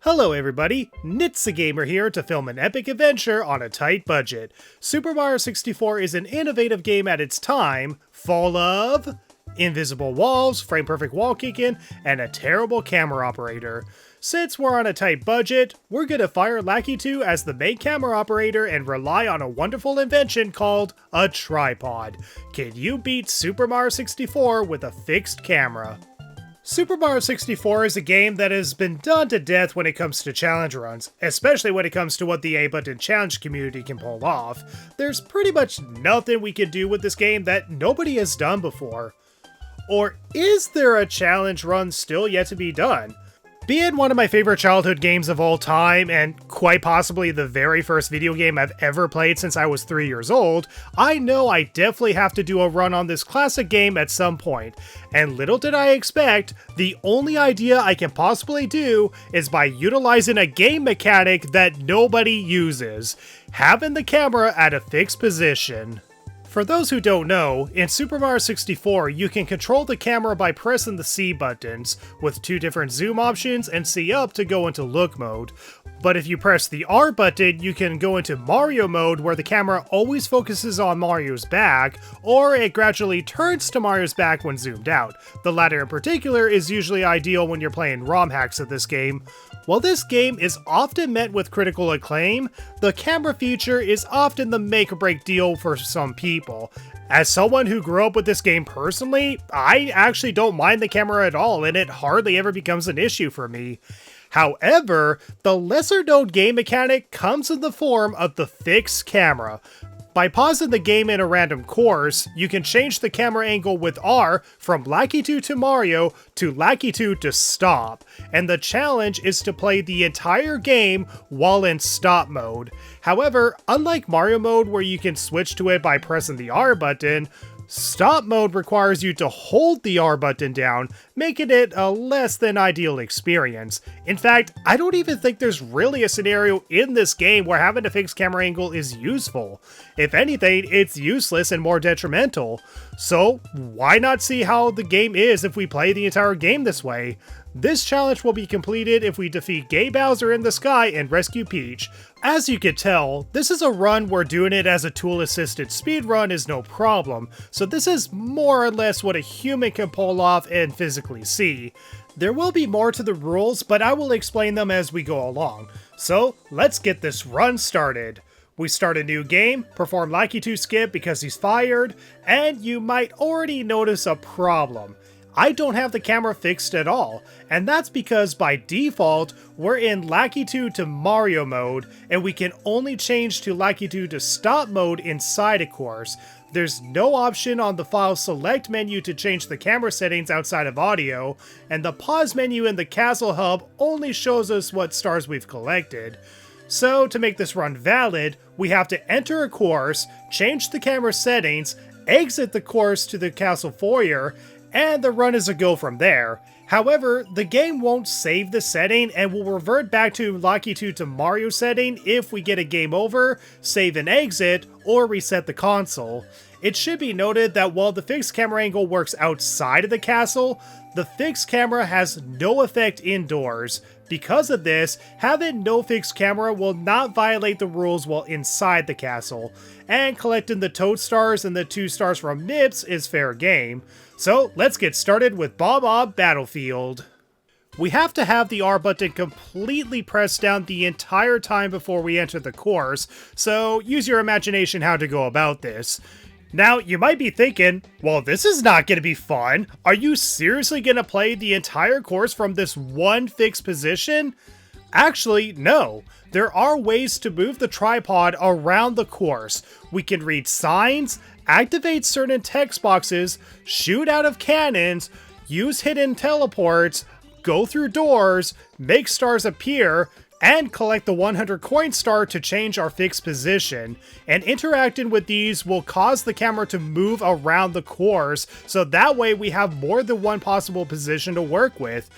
Hello everybody, Gamer here to film an epic adventure on a tight budget. Super Mario 64 is an innovative game at its time, full of invisible walls, frame-perfect wall kicking, and a terrible camera operator. Since we're on a tight budget, we're gonna fire Lakitu as the main camera operator and rely on a wonderful invention called a tripod. Can you beat Super Mario 64 with a fixed camera? Super Mario 64 is a game that has been done to death when it comes to challenge runs, especially when it comes to what the A-button challenge community can pull off. There's pretty much nothing we can do with this game that nobody has done before. Or is there a challenge run still yet to be done? Being one of my favorite childhood games of all time, and quite possibly the very first video game I've ever played since I was 3 years old, I know I definitely have to do a run on this classic game at some point. And little did I expect, the only idea I can possibly do is by utilizing a game mechanic that nobody uses, having the camera at a fixed position. For those who don't know, in Super Mario 64, you can control the camera by pressing the C buttons, with 2 different zoom options and C up to go into look mode. But if you press the R button, you can go into Mario mode where the camera always focuses on Mario's back, or it gradually turns to Mario's back when zoomed out. The latter in particular is usually ideal when you're playing ROM hacks of this game. While this game is often met with critical acclaim, the camera feature is often the make-or-break deal for some people. As someone who grew up with this game personally, I actually don't mind the camera at all, and it hardly ever becomes an issue for me. However, the lesser-known game mechanic comes in the form of the fixed camera. By pausing the game in a random course, you can change the camera angle with R from Lakitu to Mario to Lakitu to stop, and the challenge is to play the entire game while in stop mode. However, unlike Mario mode where you can switch to it by pressing the R button, stop mode requires you to hold the R button down, making it a less than ideal experience. In fact, I don't even think there's really a scenario in this game where having a fixed camera angle is useful. If anything, it's useless and more detrimental. So, why not see how the game is if we play the entire game this way? This challenge will be completed if we defeat Gay Bowser in the sky and rescue Peach. As you can tell, this is a run where doing it as a tool-assisted speedrun is no problem, so this is more or less what a human can pull off and physically see. There will be more to the rules, but I will explain them as we go along. So, let's get this run started. We start a new game, perform Lakitu skip because he's fired, and you might already notice a problem. I don't have the camera fixed at all, and that's because by default, we're in Lakitu to Mario mode, and we can only change to Lakitu to stop mode inside a course. There's no option on the file select menu to change the camera settings outside of audio, and the pause menu in the castle hub only shows us what stars we've collected. So to make this run valid, we have to enter a course, change the camera settings, exit the course to the castle foyer, and the run is a go from there. However, the game won't save the setting and will revert back to Lakitu to Mario setting if we get a game over, save and exit, or reset the console. It should be noted that while the fixed camera angle works outside of the castle, the fixed camera has no effect indoors. Because of this, having no fixed camera will not violate the rules while inside the castle, and collecting the Toad Stars and the 2 stars from Nips is fair game. So let's get started with Bob-omb Battlefield. We have to have the R button completely pressed down the entire time before we enter the course, so use your imagination how to go about this. Now, you might be thinking, well, this is not going to be fun. Are you seriously going to play the entire course from this one fixed position? Actually, no. There are ways to move the tripod around the course. We can read signs, activate certain text boxes, shoot out of cannons, use hidden teleports, go through doors, make stars appear, and collect the 100 coin star to change our fixed position. And interacting with these will cause the camera to move around the course, so that way we have more than one possible position to work with.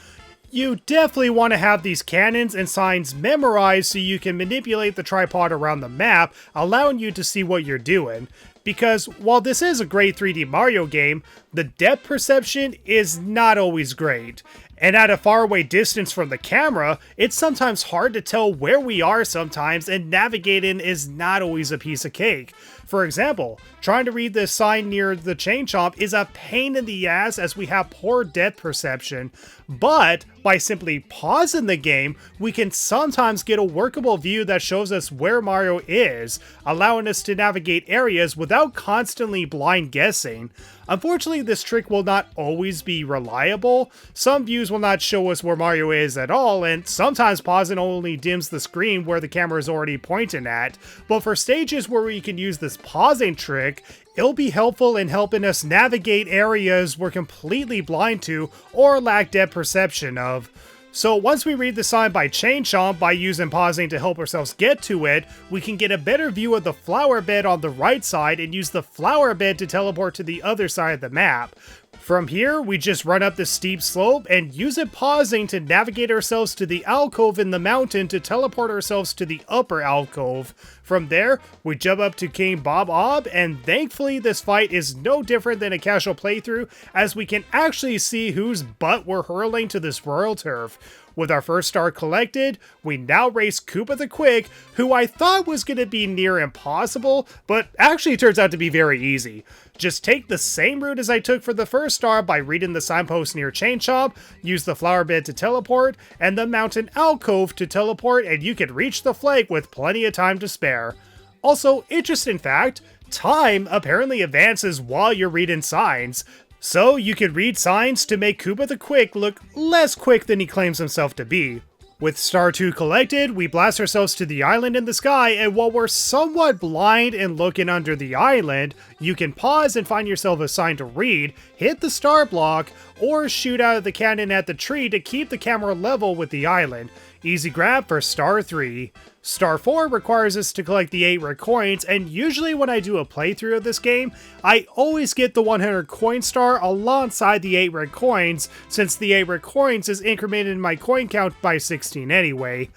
You definitely want to have these cannons and signs memorized so you can manipulate the tripod around the map, allowing you to see what you're doing. Because while this is a great 3D Mario game, the depth perception is not always great. And at a faraway distance from the camera, it's sometimes hard to tell where we are sometimes, and navigating is not always a piece of cake. For example, trying to read this sign near the Chain Chomp is a pain in the ass as we have poor depth perception, but by simply pausing the game, we can sometimes get a workable view that shows us where Mario is, allowing us to navigate areas without constantly blind guessing. Unfortunately, this trick will not always be reliable. Some views will not show us where Mario is at all, and sometimes pausing only dims the screen where the camera is already pointing at. But for stages where we can use this pausing trick, it'll be helpful in helping us navigate areas we're completely blind to or lack depth perception of. So once we read the sign by Chain Chomp by using pausing to help ourselves get to it, we can get a better view of the flower bed on the right side and use the flower bed to teleport to the other side of the map. From here, we just run up the steep slope and use it pausing to navigate ourselves to the alcove in the mountain to teleport ourselves to the upper alcove. From there, we jump up to King Bob-omb, and thankfully this fight is no different than a casual playthrough, as we can actually see whose butt we're hurling to this royal turf. With our first star collected, we now race Koopa the Quick, who I thought was going to be near impossible, but actually turns out to be very easy. Just take the same route as I took for the first star by reading the signpost near Chain Chomp, use the flower bed to teleport, and the mountain alcove to teleport, and you can reach the flag with plenty of time to spare. Also, interesting fact, time apparently advances while you're reading signs. So you can read signs to make Koopa the Quick look less quick than he claims himself to be. With Star 2 collected, we blast ourselves to the island in the sky, and while we're somewhat blind and looking under the island, you can pause and find yourself a sign to read, hit the star block, or shoot out of the cannon at the tree to keep the camera level with the island. Easy grab for Star 3. Star 4 requires us to collect the 8 red coins, and usually when I do a playthrough of this game, I always get the 100 coin star alongside the 8 red coins, since the 8 red coins is incremented in my coin count by 16 anyway.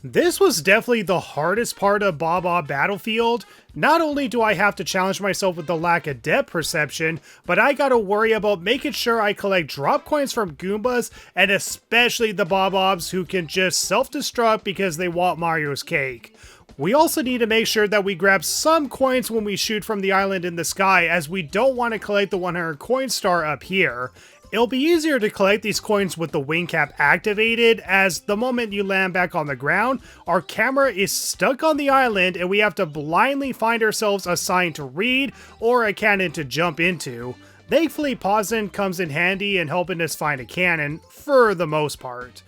This was definitely the hardest part of Bob-omb Battlefield. Not only do I have to challenge myself with the lack of depth perception, but I gotta worry about making sure I collect drop coins from Goombas, and especially the Bob-ombs who can just self-destruct because they want Mario's cake. We also need to make sure that we grab some coins when we shoot from the island in the sky, as we don't want to collect the 100 coin star up here. It'll be easier to collect these coins with the wing cap activated, as the moment you land back on the ground, our camera is stuck on the island and we have to blindly find ourselves a sign to read or a cannon to jump into. Thankfully, pausing comes in handy in helping us find a cannon, for the most part.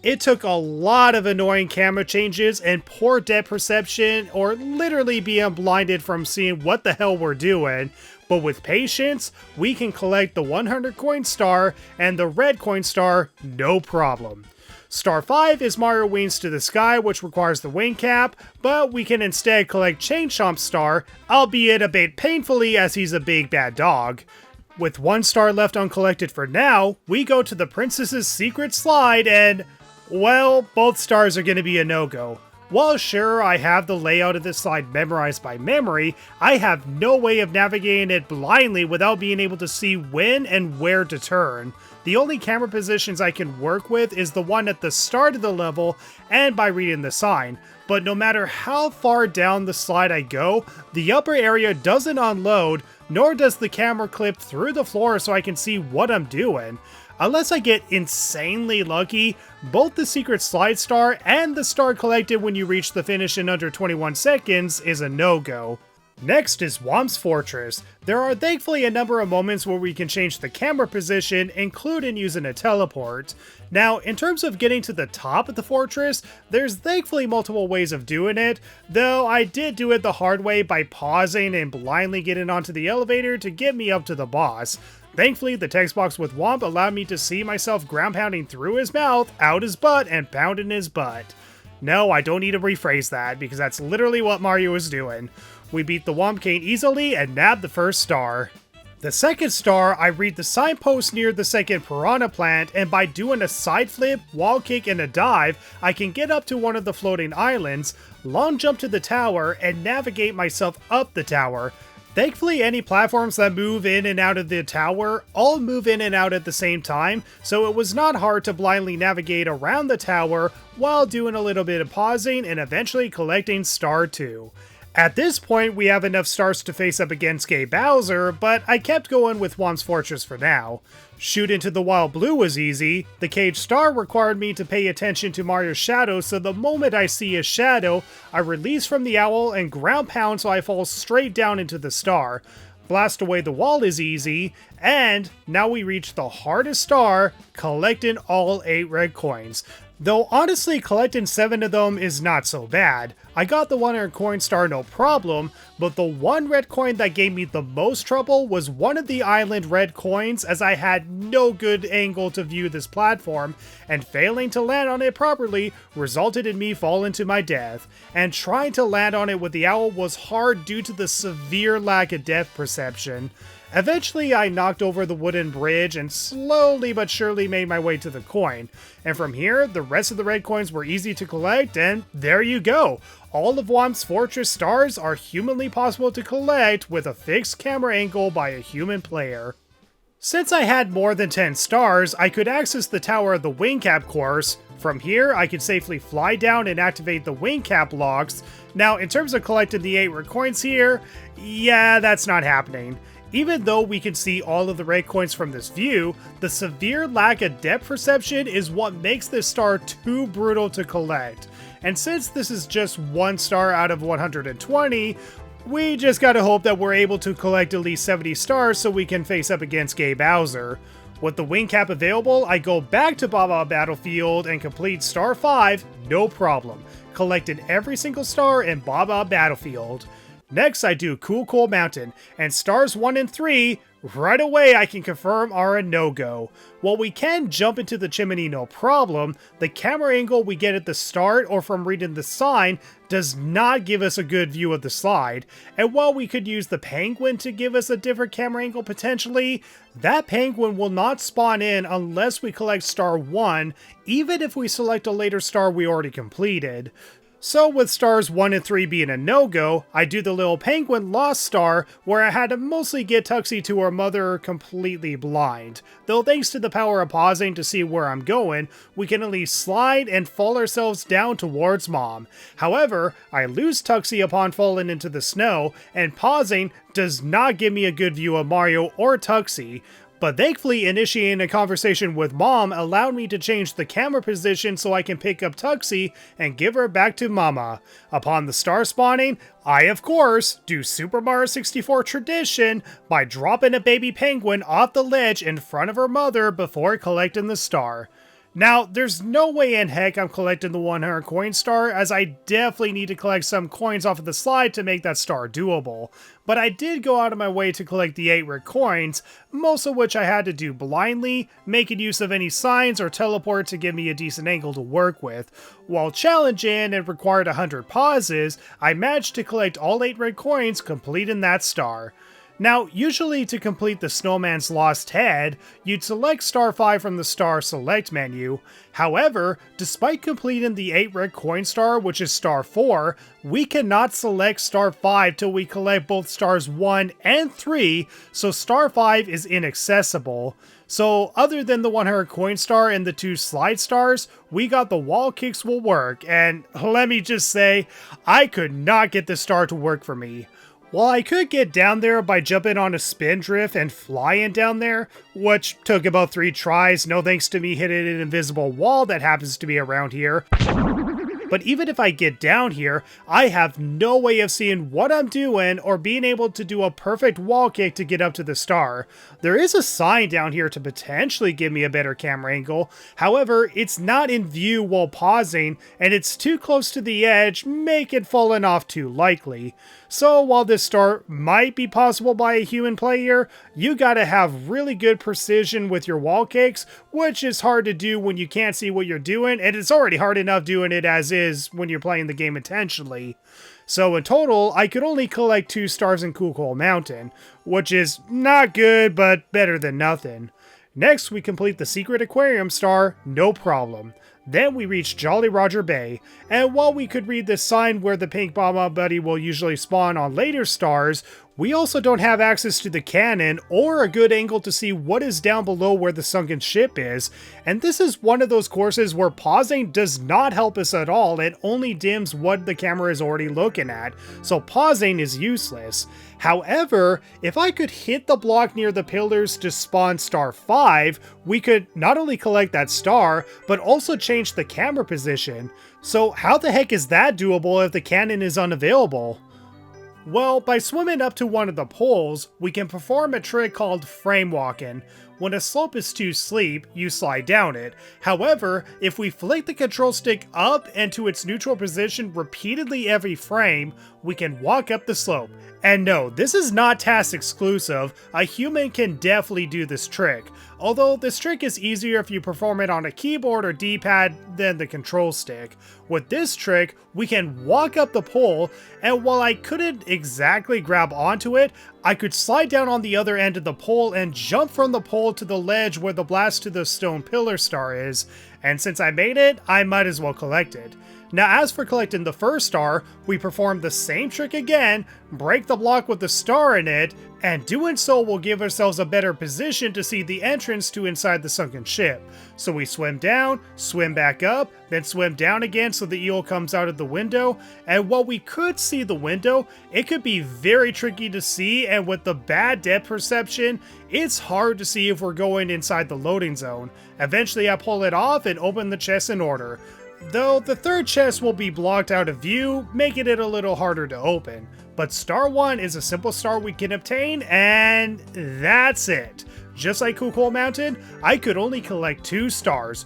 It took a lot of annoying camera changes and poor depth perception, or literally being blinded from seeing what the hell we're doing, but with patience, we can collect the 100 coin star and the red coin star no problem. Star 5 is Mario Wings to the Sky, which requires the wing cap, but we can instead collect Chain Chomp's star, albeit a bit painfully as he's a big bad dog. With 1 star left uncollected for now, we go to the Princess's Secret Slide and, well, both stars are going to be a no-go. While sure, I have the layout of this slide memorized by memory, I have no way of navigating it blindly without being able to see when and where to turn. The only camera positions I can work with is the one at the start of the level and by reading the sign, but no matter how far down the slide I go, the upper area doesn't unload, nor does the camera clip through the floor so I can see what I'm doing. Unless I get insanely lucky, both the secret slide star and the star collected when you reach the finish in under 21 seconds is a no-go. Next is Whomp's Fortress. There are thankfully a number of moments where we can change the camera position, including using a teleport. Now, in terms of getting to the top of the fortress, there's thankfully multiple ways of doing it, though I did do it the hard way by pausing and blindly getting onto the elevator to get me up to the boss. Thankfully, the text box with Whomp allowed me to see myself ground pounding through his mouth, out his butt, and pounding his butt. No, I don't need to rephrase that, because that's literally what Mario is doing. We beat the Whomp Cane easily and nabbed the first star. The second star, I read the signpost near the second piranha plant, and by doing a side flip, wall kick, and a dive, I can get up to one of the floating islands, long jump to the tower, and navigate myself up the tower. Thankfully, any platforms that move in and out of the tower all move in and out at the same time, so it was not hard to blindly navigate around the tower while doing a little bit of pausing and eventually collecting Star 2. At this point, we have enough stars to face up against Gay Bowser, but I kept going with Whomp's Fortress for now. Shoot into the Wild Blue was easy. The Cage Star required me to pay attention to Mario's shadow, so the moment I see his shadow, I release from the owl and ground pound so I fall straight down into the star. Blast away the wall is easy, and now we reach the hardest star, collecting all 8 red coins. Though honestly, collecting 7 of them is not so bad. I got the 100 coin star no problem, but the one red coin that gave me the most trouble was one of the island red coins, as I had no good angle to view this platform, and failing to land on it properly resulted in me falling to my death. And trying to land on it with the owl was hard due to the severe lack of depth perception. Eventually, I knocked over the wooden bridge and slowly but surely made my way to the coin. And from here, the rest of the red coins were easy to collect, and there you go! All of Whomp's Fortress stars are humanly possible to collect with a fixed camera angle by a human player. Since I had more than 10 stars, I could access the Tower of the Wing Cap course. From here, I could safely fly down and activate the Wing Cap locks. Now, in terms of collecting the 8 red coins here, yeah, that's not happening. Even though we can see all of the red coins from this view, the severe lack of depth perception is what makes this star too brutal to collect. And since this is just 1 star out of 120, we just gotta hope that we're able to collect at least 70 stars so we can face up against Gay Bowser. With the wing cap available, I go back to Bob-omb Battlefield and complete Star 5, no problem. Collected every single star in Bob-omb Battlefield. Next, I do Cool Mountain, and stars 1 and 3, right away I can confirm are a no-go. While we can jump into the chimney no problem, the camera angle we get at the start or from reading the sign does not give us a good view of the slide, and while we could use the penguin to give us a different camera angle potentially, that penguin will not spawn in unless we collect star 1, even if we select a later star we already completed. So with stars 1 and 3 being a no-go, I do the little penguin lost star where I had to mostly get Tuxie to her mother completely blind. Though thanks to the power of pausing to see where I'm going, we can at least slide and fall ourselves down towards Mom. However, I lose Tuxie upon falling into the snow, and pausing does not give me a good view of Mario or Tuxie. But thankfully, initiating a conversation with Mom allowed me to change the camera position so I can pick up Tuxie and give her back to Mama. Upon the star spawning, I of course do Super Mario 64 tradition by dropping a baby penguin off the ledge in front of her mother before collecting the star. Now, there's no way in heck I'm collecting the 100 coin star, as I definitely need to collect some coins off of the slide to make that star doable. But I did go out of my way to collect the 8 red coins, most of which I had to do blindly, making use of any signs or teleport to give me a decent angle to work with. While challenging and required 100 pauses, I managed to collect all 8 red coins, completing that star. Now, usually to complete the Snowman's Lost Head, you'd select Star 5 from the Star Select menu. However, despite completing the 8 red coin star, which is Star 4, we cannot select Star 5 till we collect both Stars 1 and 3, so Star 5 is inaccessible. So other than the 100 coin star and the 2 slide stars, we got the wall kicks will work, and let me just say, I could not get this star to work for me. While I could get down there by jumping on a spin drift and flying down there, which took about 3 tries, no thanks to me hitting an invisible wall that happens to be around here. But even if I get down here, I have no way of seeing what I'm doing or being able to do a perfect wall kick to get up to the star. There is a sign down here to potentially give me a better camera angle, however, it's not in view while pausing, and it's too close to the edge, making falling off too likely. So while this star might be possible by a human player, you gotta have really good precision with your wall kicks, which is hard to do when you can't see what you're doing, and it's already hard enough doing it as is when you're playing the game intentionally. So in total, I could only collect 2 stars in Cool Mountain, which is not good, but better than nothing. Next, we complete the Secret Aquarium star, no problem. Then we reach Jolly Roger Bay, and while we could read the sign where the pink Bob-omb buddy will usually spawn on later stars, We also don't have access to the cannon or a good angle to see what is down below where the sunken ship is, and this is one of those courses where pausing does not help us at all. It only dims what the camera is already looking at, so pausing is useless. However, if I could hit the block near the pillars to spawn star 5, we could not only collect that star, but also change the camera position. So how the heck is that doable if the cannon is unavailable? Well, by swimming up to one of the poles, we can perform a trick called frame walking. When a slope is too steep, you slide down it. However, if we flick the control stick up and to its neutral position repeatedly every frame, we can walk up the slope. And no, this is not task exclusive, a human can definitely do this trick. Although this trick is easier if you perform it on a keyboard or D-pad than the control stick. With this trick, we can walk up the pole, and while I couldn't exactly grab onto it, I could slide down on the other end of the pole and jump from the pole to the ledge where the blast to the stone pillar star is, and since I made it, I might as well collect it. Now as for collecting the first star, we perform the same trick again, break the block with the star in it, and doing so will give ourselves a better position to see the entrance to inside the sunken ship. So we swim down, swim back up, then swim down again so the eel comes out of the window, and while we could see the window, it could be very tricky to see, and with the bad depth perception, it's hard to see if we're going inside the loading zone. Eventually I pull it off and open the chest in order. Though the third chest will be blocked out of view, making it a little harder to open. But star 1 is a simple star we can obtain, and that's it. Just like Cool Mountain, I could only collect 2 stars.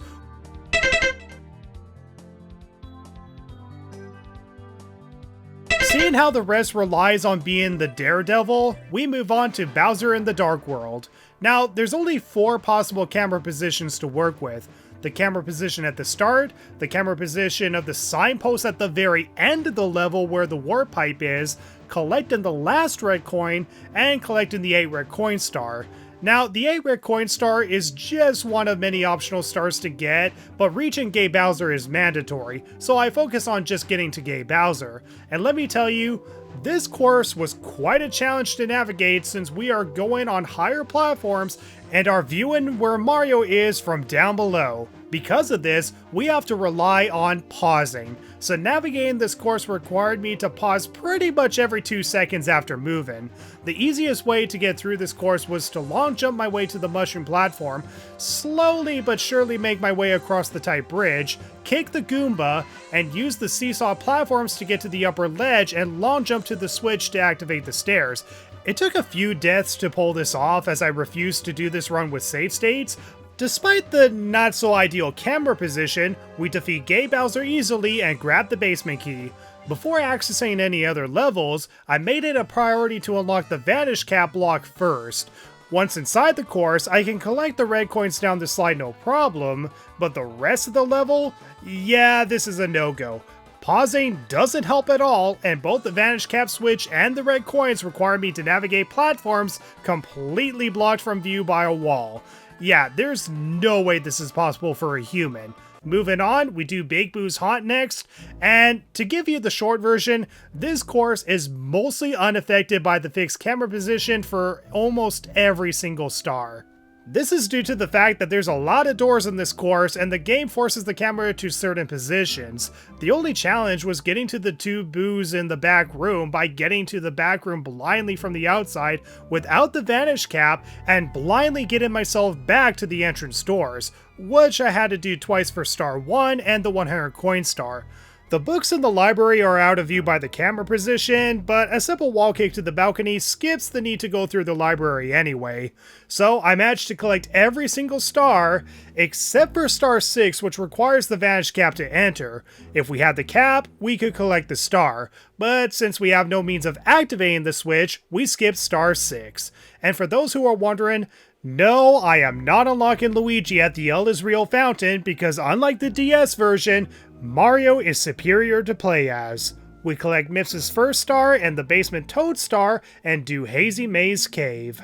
Seeing how the rest relies on being the daredevil, we move on to Bowser in the Dark World. Now, there's only 4 possible camera positions to work with. The camera position at the start, the camera position of the signpost at the very end of the level where the warp pipe is, collecting the last red coin, and collecting the 8 red coin star. Now, the 8 red coin star is just one of many optional stars to get, but reaching Gay Bowser is mandatory, so I focus on just getting to Gay Bowser. And let me tell you, this course was quite a challenge to navigate since we are going on higher platforms and are viewing where Mario is from down below. Because of this, we have to rely on pausing. So navigating this course required me to pause pretty much every 2 seconds after moving. The easiest way to get through this course was to long jump my way to the mushroom platform, slowly but surely make my way across the tight bridge, kick the Goomba, and use the seesaw platforms to get to the upper ledge and long jump to the switch to activate the stairs. It took a few deaths to pull this off as I refused to do this run with save states. Despite the not so ideal camera position, we defeat Gay Bowser easily and grab the basement key. Before accessing any other levels, I made it a priority to unlock the Vanish cap block first. Once inside the course, I can collect the red coins down the slide no problem, but the rest of the level? Yeah, this is a no-go. Pausing doesn't help at all, and both the Vanish cap switch and the red coins require me to navigate platforms completely blocked from view by a wall. Yeah, there's no way this is possible for a human. Moving on, we do Bigmouth's Haunt next, and to give you the short version, this course is mostly unaffected by the fixed camera position for almost every single star. This is due to the fact that there's a lot of doors in this course and the game forces the camera to certain positions. The only challenge was getting to the 2 boos in the back room by getting to the back room blindly from the outside without the Vanish cap and blindly getting myself back to the entrance doors, which I had to do twice for star 1 and the 100 coin star. The books in the library are out of view by the camera position, but a simple wall kick to the balcony skips the need to go through the library anyway. So I managed to collect every single star, except for star 6, which requires the Vanish cap to enter. If we had the cap, we could collect the star, but since we have no means of activating the switch, we skipped star 6. And for those who are wondering, no, I am not unlocking Luigi at the El is Real fountain because unlike the DS version, Mario is superior to play as. We collect Mips's first star and the basement Toad star and do Hazy Maze Cave.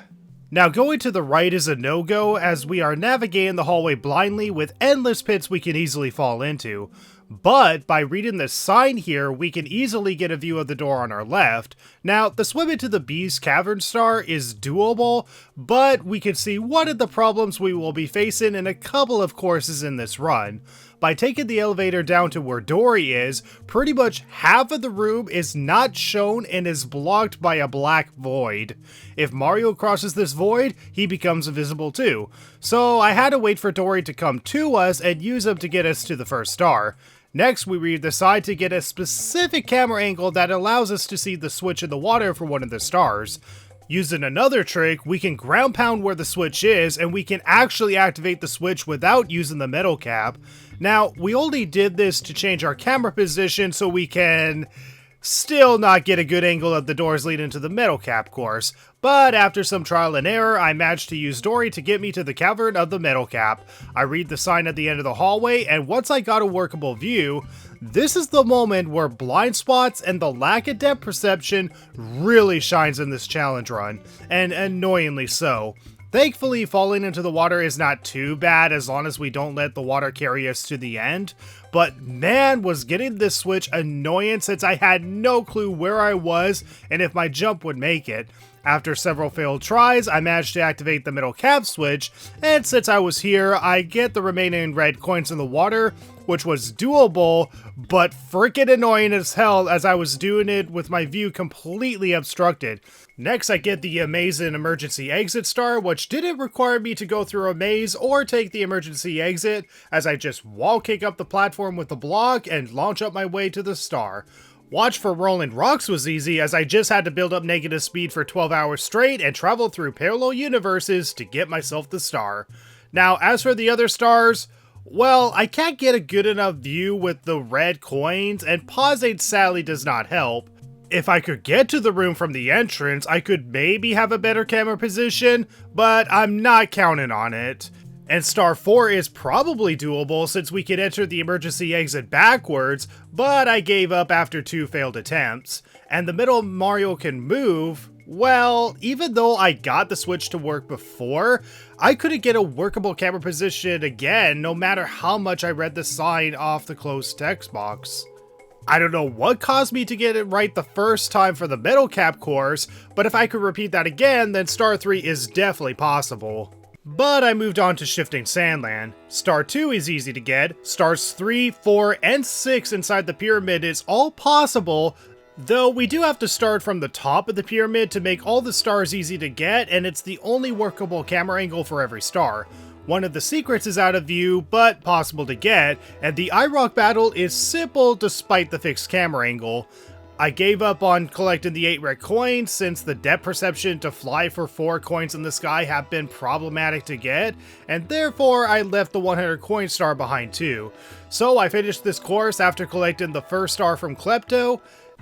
Now going to the right is a no-go as we are navigating the hallway blindly with endless pits we can easily fall into. But by reading the sign here, we can easily get a view of the door on our left. Now, the swim into the Beast Cavern Star is doable, but we can see one of the problems we will be facing in a couple of courses in this run. By taking the elevator down to where Dory is, pretty much half of the room is not shown and is blocked by a black void. If Mario crosses this void, he becomes invisible too. So I had to wait for Dory to come to us and use him to get us to the first star. Next, we read the side to get a specific camera angle that allows us to see the switch in the water for one of the stars. Using another trick, we can ground pound where the switch is, and we can actually activate the switch without using the metal cap. Now, we only did this to change our camera position so we can still not get a good angle of the doors leading to the metal cap course, but after some trial and error, I managed to use Dory to get me to the cavern of the metal cap. I read the sign at the end of the hallway, and once I got a workable view, this is the moment where blind spots and the lack of depth perception really shines in this challenge run, and annoyingly so. Thankfully, falling into the water is not too bad as long as we don't let the water carry us to the end, but man, was getting this switch annoying since I had no clue where I was and if my jump would make it. After several failed tries, I managed to activate the middle cap switch, and since I was here, I get the remaining red coins in the water, which was doable, but freaking annoying as hell as I was doing it with my view completely obstructed. Next, I get the amazing emergency exit star, which didn't require me to go through a maze or take the emergency exit, as I just wall kick up the platform with the block and launch up my way to the star. Watch for rolling rocks was easy, as I just had to build up negative speed for 12 hours straight and travel through parallel universes to get myself the star. Now, as for the other stars, well, I can't get a good enough view with the red coins, and pausing sadly does not help. If I could get to the room from the entrance, I could maybe have a better camera position, but I'm not counting on it. And Star 4 is probably doable since we could enter the emergency exit backwards, but I gave up after 2 failed attempts. And the middle Mario can move, well, even though I got the switch to work before, I couldn't get a workable camera position again no matter how much I read the sign off the closed text box. I don't know what caused me to get it right the first time for the metal cap course, but if I could repeat that again, then Star 3 is definitely possible. But I moved on to Shifting Sandland. Star 2 is easy to get, Stars 3, 4, and 6 inside the pyramid is all possible, though we do have to start from the top of the pyramid to make all the stars easy to get, and it's the only workable camera angle for every star. One of the secrets is out of view, but possible to get, and the iRock battle is simple despite the fixed camera angle. I gave up on collecting the 8 red coins since the depth perception to fly for 4 coins in the sky have been problematic to get, and therefore I left the 100 coin star behind too. So I finished this course after collecting the first star from Klepto.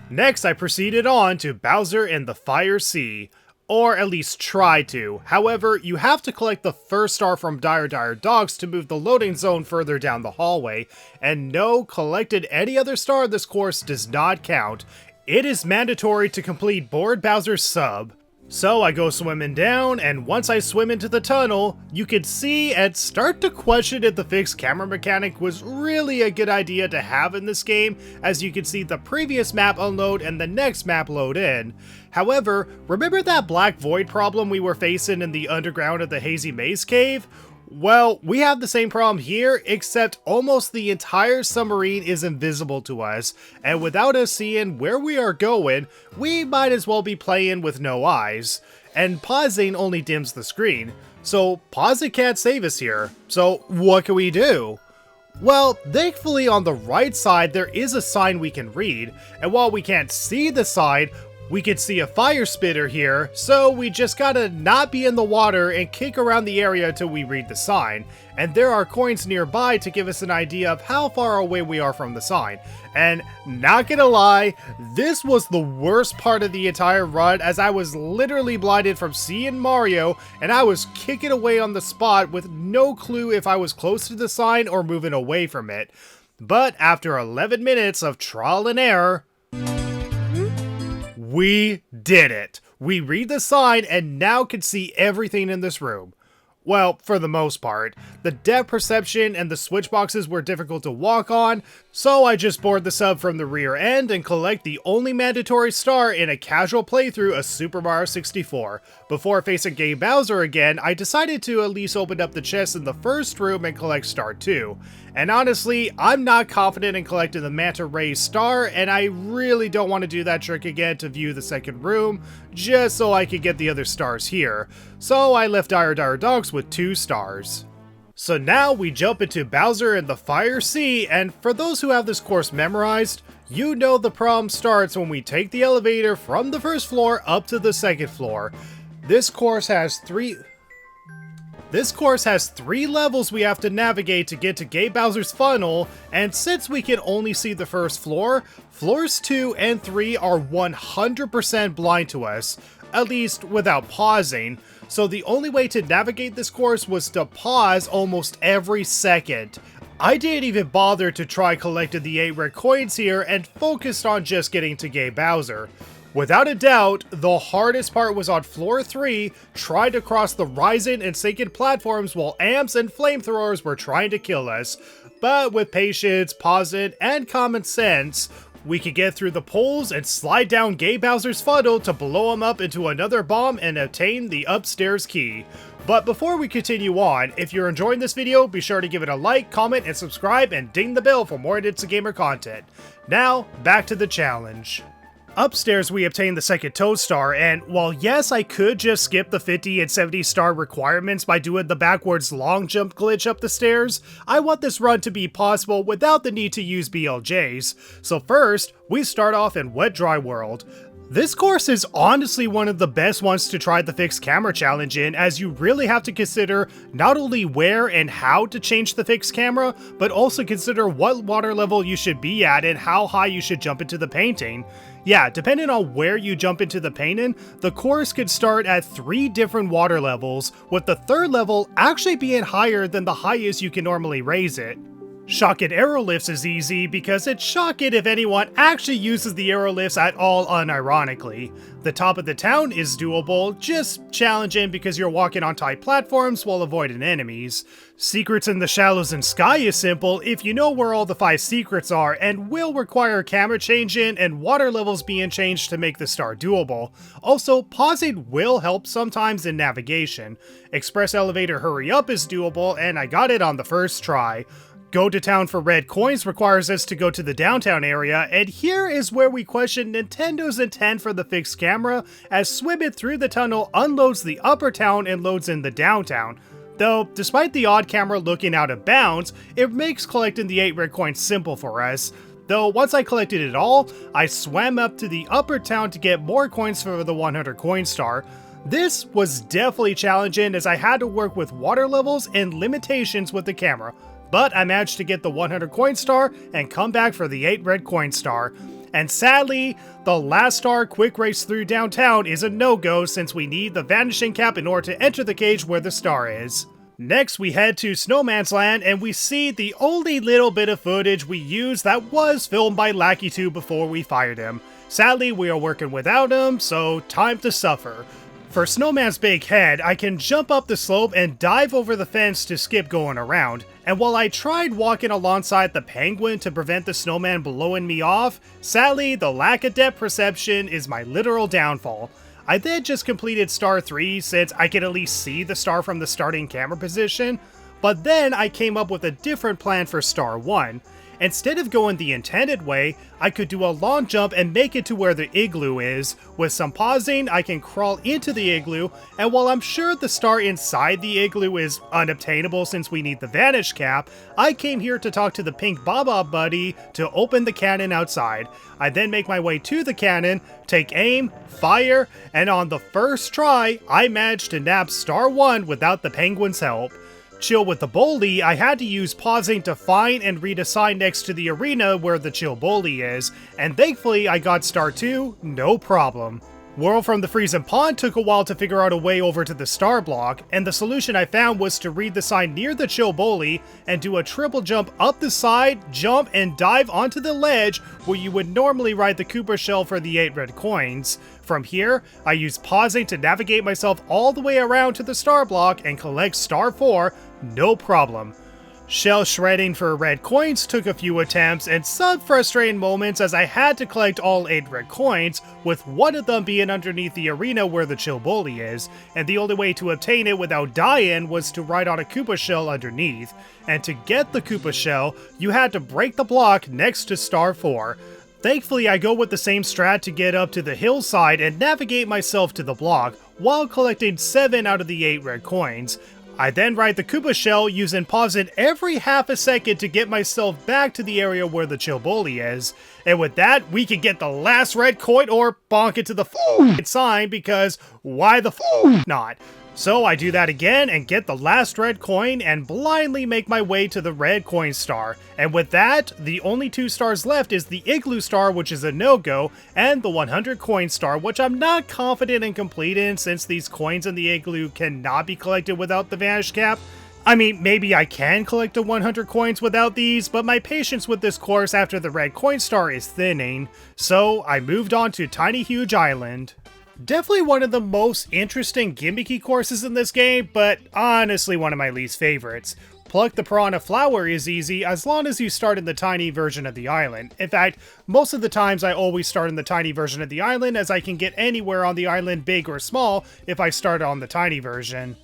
Next I proceeded on to Bowser in the Fire Sea. Or at least try to. However, you have to collect the first star from Dire Docks to move the loading zone further down the hallway, and no, collected any other star in this course does not count. It is mandatory to complete Board Bowser's sub. So I go swimming down, and once I swim into the tunnel, you can see and start to question if the fixed camera mechanic was really a good idea to have in this game, as you can see the previous map unload and the next map load in. However, remember that black void problem we were facing in the underground of the Hazy Maze Cave? Well, we have the same problem here, except almost the entire submarine is invisible to us, and without us seeing where we are going, we might as well be playing with no eyes. And pausing only dims the screen, so pausing can't save us here. So what can we do? Well, thankfully on the right side there is a sign we can read, and while we can't see the sign, we can see a fire spitter here, so we just gotta not be in the water and kick around the area till we read the sign. And there are coins nearby to give us an idea of how far away we are from the sign. And not gonna lie, this was the worst part of the entire run, as I was literally blinded from seeing Mario, and I was kicking away on the spot with no clue if I was close to the sign or moving away from it. But after 11 minutes of trial and error, we did it! We read the sign and now can see everything in this room. Well, for the most part. The depth perception and the switch boxes were difficult to walk on, So I just board the sub from the rear end and collect the only mandatory star in a casual playthrough of Super Mario 64. Before facing Game Bowser again, I decided to at least open up the chest in the first room and collect star 2. And honestly, I'm not confident in collecting the Manta Ray star, and I really don't want to do that trick again to view the second room, just so I could get the other stars here. So I left Dire Dogs with 2 stars. So now we jump into Bowser in the Fire Sea, and for those who have this course memorized, you know the problem starts when we take the elevator from the first floor up to the second floor. This course has three levels we have to navigate to get to Game Bowser's funnel, and since we can only see the first floor, floors 2 and 3 are 100% blind to us, at least without pausing. So the only way to navigate this course was to pause almost every second. I didn't even bother to try collecting the 8 red coins here and focused on just getting to Game Bowser. Without a doubt, the hardest part was on floor 3, trying to cross the rising and sinking platforms while amps and flamethrowers were trying to kill us. But with patience, pausing, and common sense, we could get through the poles and slide down Game Bowser's funnel to blow him up into another bomb and obtain the upstairs key. But before we continue on, if you're enjoying this video, be sure to give it a like, comment, and subscribe, and ding the bell for more It's a Gamer content. Now, back to the challenge. Upstairs, we obtain the second Toad Star, and while yes, I could just skip the 50 and 70 star requirements by doing the backwards long jump glitch up the stairs, I want this run to be possible without the need to use BLJs. So first, we start off in Wet Dry World. This course is honestly one of the best ones to try the fixed camera challenge in, as you really have to consider not only where and how to change the fixed camera, but also consider what water level you should be at and how high you should jump into the painting. Yeah, depending on where you jump into the painting, the course could start at 3 different water levels, with the 3rd level actually being higher than the highest you can normally raise it. Shocking arrow lifts is easy because it's shocking if anyone actually uses the arrow lifts at all unironically. The top of the town is doable, just challenging because you're walking on tight platforms while avoiding enemies. Secrets in the shallows and sky is simple if you know where all the 5 secrets are, and will require camera changing and water levels being changed to make the star doable. Also, pausing will help sometimes in navigation. Express elevator hurry up is doable, and I got it on the first try. Go to town for red coins requires us to go to the downtown area, and here is where we question Nintendo's intent for the fixed camera, as swimming through the tunnel unloads the upper town and loads in the downtown. Though, despite the odd camera looking out of bounds, it makes collecting the 8 red coins simple for us. Though once I collected it all, I swam up to the upper town to get more coins for the 100 coin star. This was definitely challenging as I had to work with water levels and limitations with the camera. But I managed to get the 100 coin star and come back for the 8 red coin star. And sadly, the last star quick race through downtown is a no-go since we need the vanishing cap in order to enter the cage where the star is. Next, we head to Snowman's Land and we see the only little bit of footage we used that was filmed by Lakitu before we fired him. Sadly, we are working without him, so time to suffer. For Snowman's big head, I can jump up the slope and dive over the fence to skip going around. And while I tried walking alongside the penguin to prevent the snowman blowing me off, sadly the lack of depth perception is my literal downfall. I then just completed star 3 since I could at least see the star from the starting camera position, but then I came up with a different plan for star 1. Instead of going the intended way, I could do a long jump and make it to where the igloo is. With some pausing, I can crawl into the igloo, and while I'm sure the star inside the igloo is unobtainable since we need the Vanish cap, I came here to talk to the pink Bob-omb buddy to open the cannon outside. I then make my way to the cannon, take aim, fire, and on the first try, I managed to nab star 1 without the penguin's help. Chill with the Bully, I had to use pausing to find and read a sign next to the arena where the Chill Bully is, and thankfully I got star 2, no problem. Whirl from the freezing pond took a while to figure out a way over to the star block, and the solution I found was to read the sign near the Chill Bully and do a triple jump up the side, jump, and dive onto the ledge where you would normally ride the Koopa shell for the 8 red coins. From here, I used pausing to navigate myself all the way around to the star block and collect star 4, no problem. Shell shredding for red coins took a few attempts and some frustrating moments as I had to collect all 8 red coins, with one of them being underneath the arena where the chill bully is, and the only way to obtain it without dying was to ride on a Koopa shell underneath. And to get the Koopa shell, you had to break the block next to star 4. Thankfully, I go with the same strat to get up to the hillside and navigate myself to the block, while collecting 7 out of the 8 red coins. I then ride the Koopa shell using pausing every half a second to get myself back to the area where the chill bully is. And with that, we can get the last red coin or bonk it to the sign, because why the not? So I do that again and get the last red coin and blindly make my way to the red coin star. And with that, the only 2 stars left is the Igloo star, which is a no-go, and the 100 coin star, which I'm not confident in completing since these coins in the Igloo cannot be collected without the Vanish cap. I mean, maybe I can collect the 100 coins without these, but my patience with this course after the red coin star is thinning, so I moved on to Tiny Huge Island. Definitely one of the most interesting gimmicky courses in this game, but honestly one of my least favorites. Pluck the piranha flower is easy as long as you start in the tiny version of the island. In fact, most of the times I always start in the tiny version of the island, as I can get anywhere on the island, big or small, if I start on the tiny version.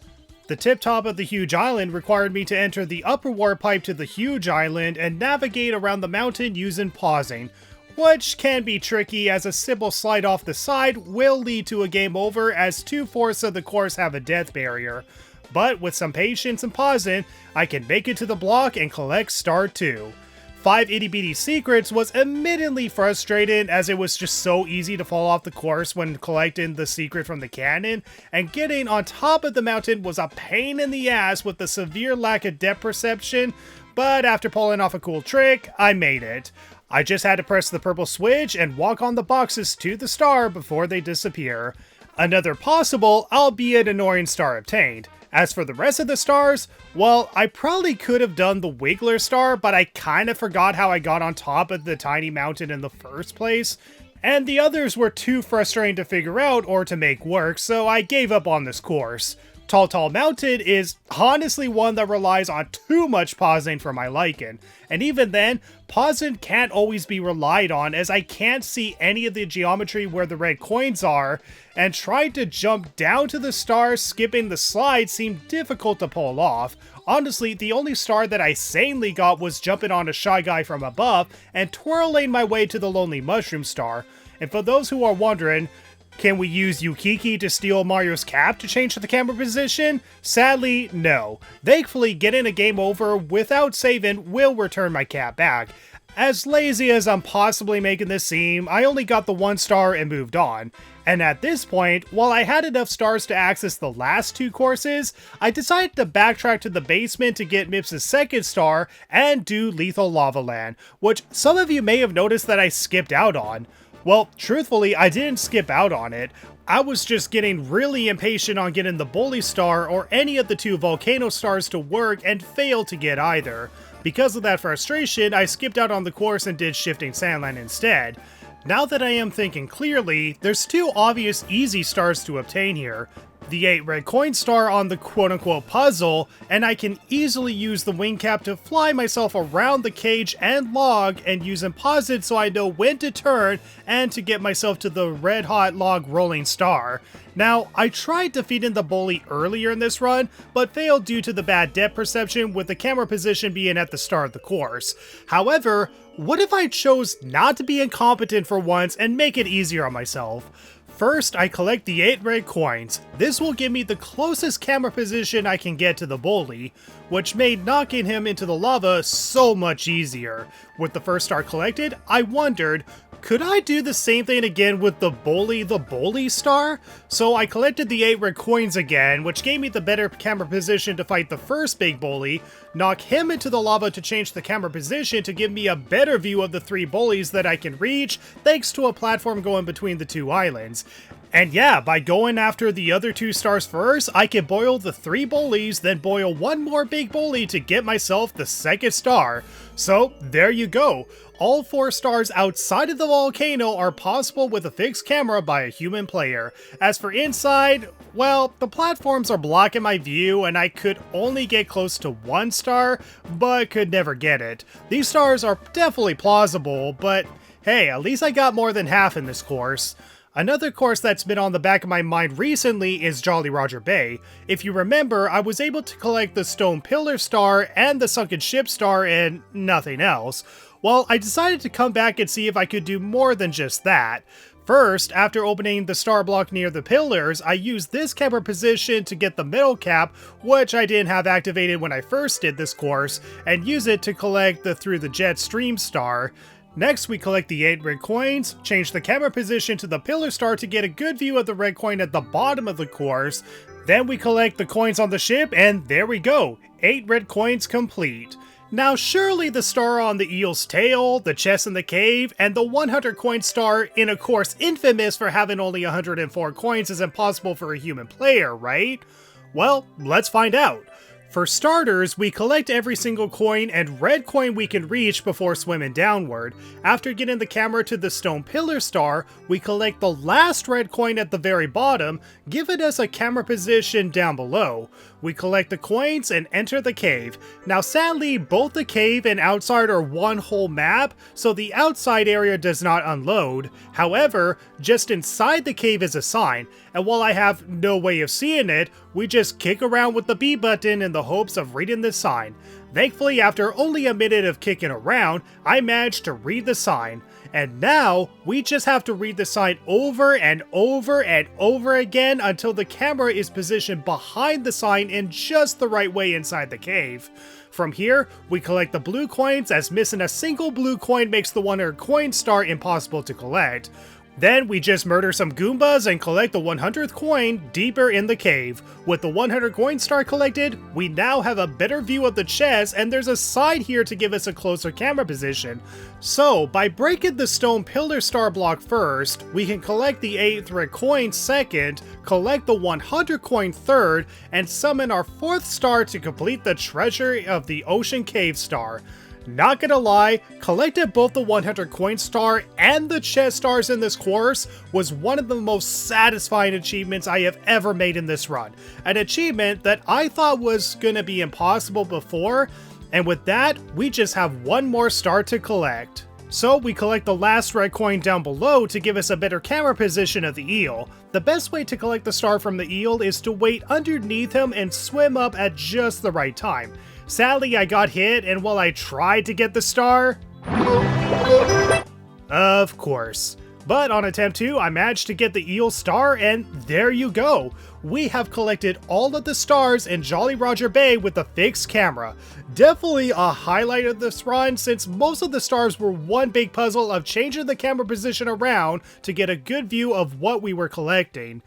The tip top of the huge island required me to enter the upper warp pipe to the huge island and navigate around the mountain using pausing, which can be tricky as a simple slide off the side will lead to a game over, as 2/4 of the course have a death barrier. But with some patience and pausing, I can make it to the block and collect star 2. 5 itty bitty secrets was admittedly frustrating, as it was just so easy to fall off the course when collecting the secret from the cannon, and getting on top of the mountain was a pain in the ass with the severe lack of depth perception, but after pulling off a cool trick, I made it. I just had to press the purple switch and walk on the boxes to the star before they disappear. Another possible, albeit annoying star obtained. As for the rest of the stars, well, I probably could have done the Wiggler star, but I kinda forgot how I got on top of the tiny mountain in the first place, and the others were too frustrating to figure out or to make work, so I gave up on this course. Tall Mountain is honestly one that relies on too much pausing for my liking, and even then, pausing can't always be relied on, as I can't see any of the geometry where the red coins are, and trying to jump down to the stars skipping the slide seemed difficult to pull off. Honestly, the only star that I sanely got was jumping on a Shy Guy from above and twirling my way to the Lonely Mushroom star. And for those who are wondering, can we use Yukiki to steal Mario's cap to change the camera position? Sadly, no. Thankfully, getting a game over without saving will return my cap back. As lazy as I'm possibly making this seem, I only got the 1 star and moved on. And at this point, while I had enough stars to access the last 2 courses, I decided to backtrack to the basement to get Mips' 2nd star and do Lethal Lava Land, which some of you may have noticed that I skipped out on. Well, truthfully, I didn't skip out on it. I was just getting really impatient on getting the Bully Star or any of the 2 Volcano Stars to work and failed to get either. Because of that frustration, I skipped out on the course and did Shifting Sandland instead. Now that I am thinking clearly, there's 2 obvious easy stars to obtain here. The 8 red coin star on the quote-unquote puzzle, and I can easily use the wing cap to fly myself around the cage and log and use Imposit so I know when to turn and to get myself to the red hot log rolling star. Now, I tried defeating the bully earlier in this run, but failed due to the bad depth perception with the camera position being at the start of the course. However, what if I chose not to be incompetent for once and make it easier on myself? First, I collect the 8 red coins. This will give me the closest camera position I can get to the bully, which made knocking him into the lava so much easier. With the first star collected, I wondered, could I do the same thing again with the bully star? So I collected the 8 red coins again, which gave me the better camera position to fight the first big bully, knock him into the lava to change the camera position to give me a better view of the 3 bullies that I can reach, thanks to a platform going between the 2 islands. And yeah, by going after the other 2 stars first, I can boil the 3 bullies, then boil 1 more big bully to get myself the 2nd star. So there you go. All 4 stars outside of the volcano are possible with a fixed camera by a human player. As for inside, well, the platforms are blocking my view and I could only get close to 1 star, but could never get it. These stars are definitely plausible, but hey, at least I got more than half in this course. Another course that's been on the back of my mind recently is Jolly Roger Bay. If you remember, I was able to collect the Stone Pillar Star and the Sunken Ship Star and nothing else. Well, I decided to come back and see if I could do more than just that. First, after opening the star block near the pillars, I used this camera position to get the middle cap, which I didn't have activated when I first did this course, and use it to collect the Through the Jet Stream Star. Next, we collect the 8 red coins, change the camera position to the pillar star to get a good view of the red coin at the bottom of the course. Then we collect the coins on the ship, and there we go, 8 red coins complete. Now surely the star on the eel's tail, the chest in the cave, and the 100 coin star in a course infamous for having only 104 coins is impossible for a human player, right? Well, let's find out. For starters, we collect every single coin and red coin we can reach before swimming downward. After getting the camera to the Stone Pillar Star, we collect the last red coin at the very bottom, giving us a camera position down below. We collect the coins and enter the cave. Now sadly, both the cave and outside are one whole map, so the outside area does not unload. However, just inside the cave is a sign, and while I have no way of seeing it, we just kick around with the B button in the hopes of reading the sign. Thankfully, after only a minute of kicking around, I managed to read the sign. And now, we just have to read the sign over and over and over again until the camera is positioned behind the sign in just the right way inside the cave. From here, we collect the blue coins, as missing a single blue coin makes the 100 coin star impossible to collect. Then we just murder some Goombas and collect the 100th coin deeper in the cave. With the 100 coin star collected, we now have a better view of the chest, and there's a side here to give us a closer camera position. So, by breaking the Stone Pillar Star block first, we can collect the 8th red coin second, collect the 100 coin third, and summon our 4th star to complete the treasure of the Ocean Cave Star. Not gonna lie, collecting both the 100 coin star and the chest stars in this course was one of the most satisfying achievements I have ever made in this run. An achievement that I thought was gonna be impossible before, and with that, we just have one more star to collect. So we collect the last red coin down below to give us a better camera position of the eel. The best way to collect the star from the eel is to wait underneath him and swim up at just the right time. Sadly, I got hit, and while I tried to get the star, of course. But on attempt 2, I managed to get the eel star, and there you go. We have collected all of the stars in Jolly Roger Bay with a fixed camera. Definitely a highlight of this run, since most of the stars were one big puzzle of changing the camera position around to get a good view of what we were collecting.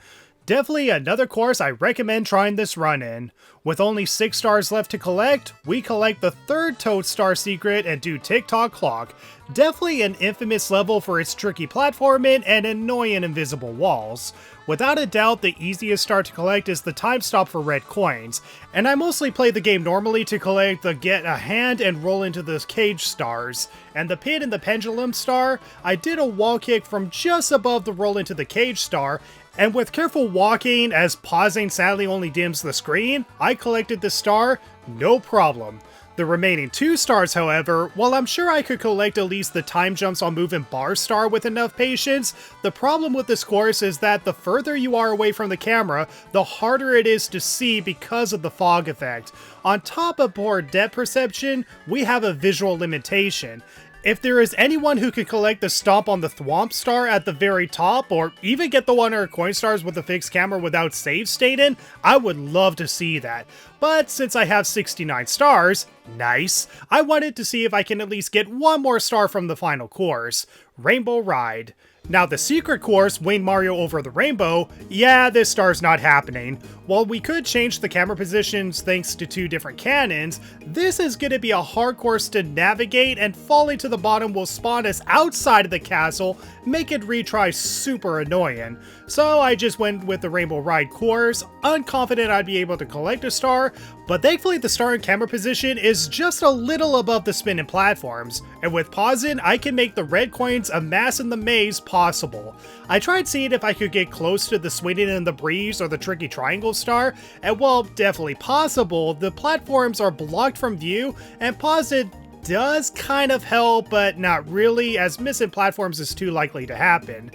Definitely another course I recommend trying this run in. With only 6 stars left to collect, we collect the 3rd Toad Star secret and do Tick-Tock Clock. Definitely an infamous level for its tricky platforming and annoying invisible walls. Without a doubt, the easiest star to collect is the time stop for red coins, and I mostly play the game normally to collect the get a hand and roll into the cage stars. And the pin and the pendulum star, I did a wall kick from just above the roll into the cage star, and with careful walking, as pausing sadly only dims the screen, I collected the star, no problem. The remaining 2 stars, however, while I'm sure I could collect at least the time jumps on moving bar star with enough patience, the problem with this course is that the further you are away from the camera, the harder it is to see because of the fog effect. On top of poor depth perception, we have a visual limitation. If there is anyone who can collect the stomp on the Whomp star at the very top, or even get the 100 coin stars with a fixed camera without save state in, I would love to see that. But since I have 69 stars, nice, I wanted to see if I can at least get one more star from the final course, Rainbow Ride. Now the secret course, Wing Mario over the rainbow, yeah, this star's not happening. While we could change the camera positions thanks to 2 different cannons, this is going to be a hard course to navigate, and falling to the bottom will spawn us outside of the castle, making retry super annoying. So I just went with the Rainbow Ride course, unconfident I'd be able to collect a star, but thankfully the star and camera position is just a little above the spinning platforms, and with pausing I can make the red coins amass in the maze possible. I tried seeing if I could get close to the swinging in the breeze or the tricky triangle star, and while definitely possible, the platforms are blocked from view, and pausing does kind of help, but not really, as missing platforms is too likely to happen.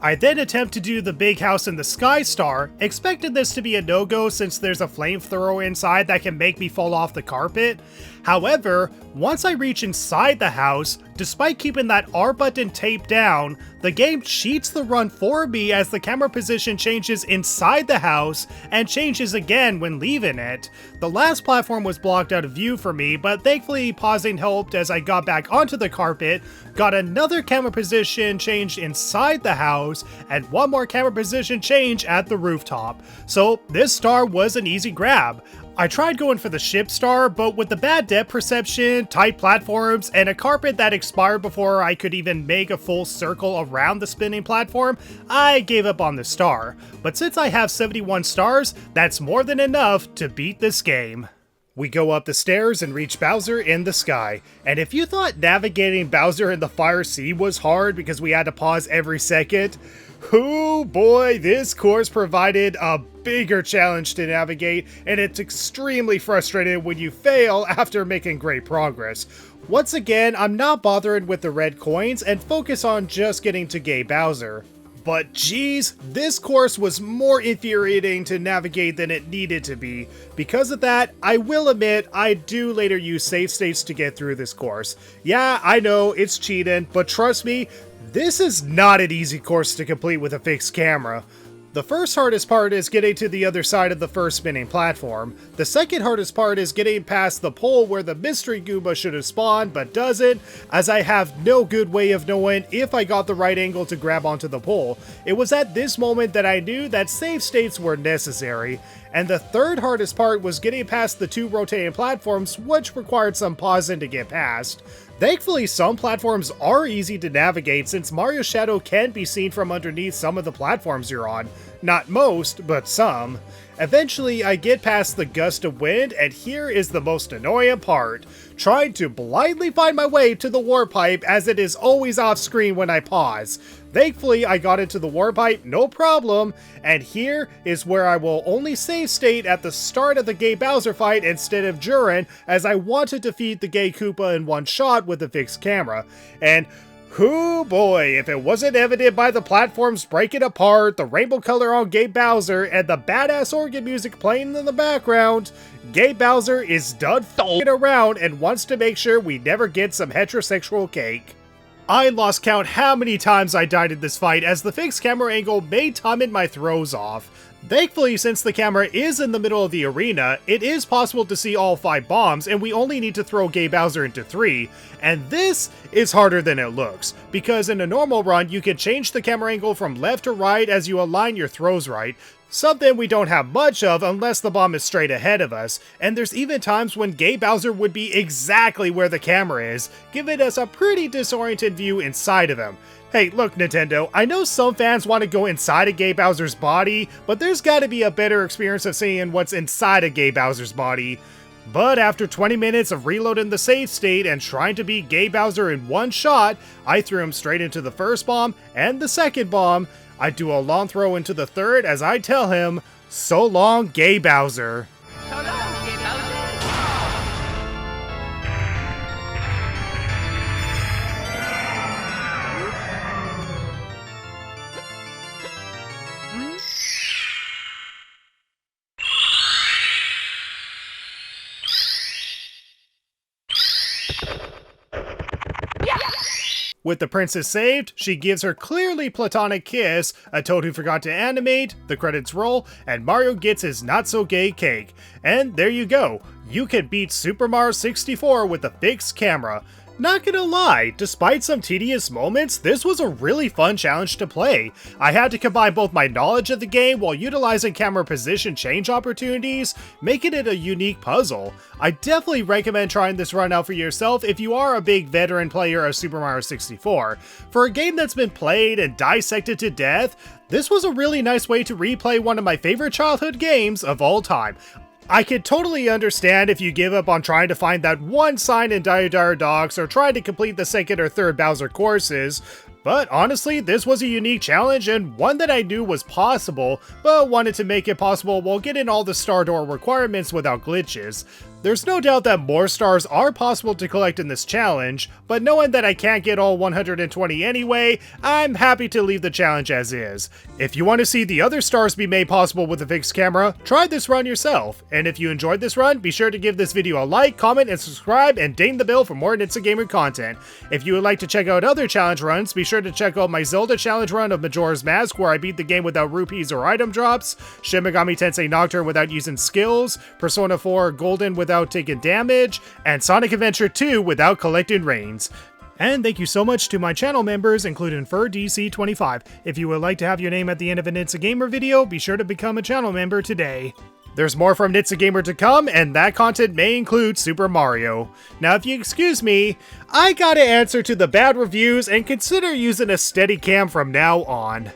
I then attempt to do the big house in the sky star, expected this to be a no-go since there's a flamethrower inside that can make me fall off the carpet. However, once I reach inside the house, despite keeping that R button taped down, the game cheats the run for me as the camera position changes inside the house and changes again when leaving it. The last platform was blocked out of view for me, but thankfully pausing helped as I got back onto the carpet, got another camera position change inside the house, and one more camera position change at the rooftop. So this star was an easy grab. I tried going for the ship star, but with the bad depth perception, tight platforms, and a carpet that expired before I could even make a full circle around the spinning platform, I gave up on the star. But since I have 71 stars, that's more than enough to beat this game. We go up the stairs and reach Bowser in the sky, and if you thought navigating Bowser in the Fire Sea was hard because we had to pause every second, oh boy, this course provided a bigger challenge to navigate, and it's extremely frustrating when you fail after making great progress. Once again, I'm not bothering with the red coins and focus on just getting to Gay Bowser. But geez, this course was more infuriating to navigate than it needed to be. Because of that, I will admit I do later use save states to get through this course. Yeah, I know, it's cheating, but trust me, this is not an easy course to complete with a fixed camera. The first hardest part is getting to the other side of the first spinning platform. The second hardest part is getting past the pole where the mystery Goomba should have spawned but doesn't, as I have no good way of knowing if I got the right angle to grab onto the pole. It was at this moment that I knew that save states were necessary. And the third hardest part was getting past the 2 rotating platforms, which required some pausing to get past. Thankfully, some platforms are easy to navigate since Mario's shadow can be seen from underneath some of the platforms you're on. Not most, but some. Eventually, I get past the gust of wind, and here is the most annoying part. Trying to blindly find my way to the warp pipe as it is always off screen when I pause. Thankfully, I got into the warp pipe no problem, and here is where I will only save state at the start of the Gay Bowser fight instead of during, as I want to defeat the Gay Koopa in one shot with a fixed camera. And hoo boy, if it wasn't evident by the platforms breaking apart, the rainbow color on Gay Bowser, and the badass organ music playing in the background, Gay Bowser is done f***ing around and wants to make sure we never get some heterosexual cake. I lost count how many times I died in this fight as the fixed camera angle made timing my throws off. Thankfully, since the camera is in the middle of the arena, it is possible to see all 5 bombs, and we only need to throw Gay Bowser into 3. And this is harder than it looks, because in a normal run you can change the camera angle from left to right as you align your throws right, something we don't have much of unless the bomb is straight ahead of us, and there's even times when Gay Bowser would be exactly where the camera is, giving us a pretty disoriented view inside of him. Hey, look Nintendo, I know some fans want to go inside of Gay Bowser's body, but there's gotta be a better experience of seeing what's inside of Gay Bowser's body. But after 20 minutes of reloading the save state and trying to beat Gay Bowser in one shot, I threw him straight into the first bomb and the second bomb. I do a long throw into the third as I tell him, "So long, Gay Bowser." So long, Gay Bowser. With the princess saved, she gives her clearly platonic kiss, a toad who forgot to animate, the credits roll, and Mario gets his not-so-gay cake. And there you go, you can beat Super Mario 64 with a fixed camera. Not gonna lie, despite some tedious moments, this was a really fun challenge to play. I had to combine both my knowledge of the game while utilizing camera position change opportunities, making it a unique puzzle. I definitely recommend trying this run out for yourself if you are a big veteran player of Super Mario 64. For a game that's been played and dissected to death, this was a really nice way to replay one of my favorite childhood games of all time. I could totally understand if you give up on trying to find that one sign in Dire Dire Docks or trying to complete the second or third Bowser courses, but honestly, this was a unique challenge and one that I knew was possible, but wanted to make it possible while getting all the star door requirements without glitches. There's no doubt that more stars are possible to collect in this challenge, but knowing that I can't get all 120 anyway, I'm happy to leave the challenge as is. If you want to see the other stars be made possible with a fixed camera, try this run yourself. And if you enjoyed this run, be sure to give this video a like, comment, and subscribe, and ding the bell for more Nitsa Gamer content. If you would like to check out other challenge runs, be sure to check out my Zelda challenge run of Majora's Mask, where I beat the game without rupees or item drops, Shin Megami Tensei Nocturne without using skills, Persona 4 Golden without taking damage, and Sonic Adventure 2 without collecting reins. And thank you so much to my channel members, including FurDC25. If you would like to have your name at the end of a Nitsa Gamer video, be sure to become a channel member today. There's more from Nitsa Gamer to come, and that content may include Super Mario. Now if you excuse me, I gotta answer to the bad reviews and consider using a Steadicam from now on.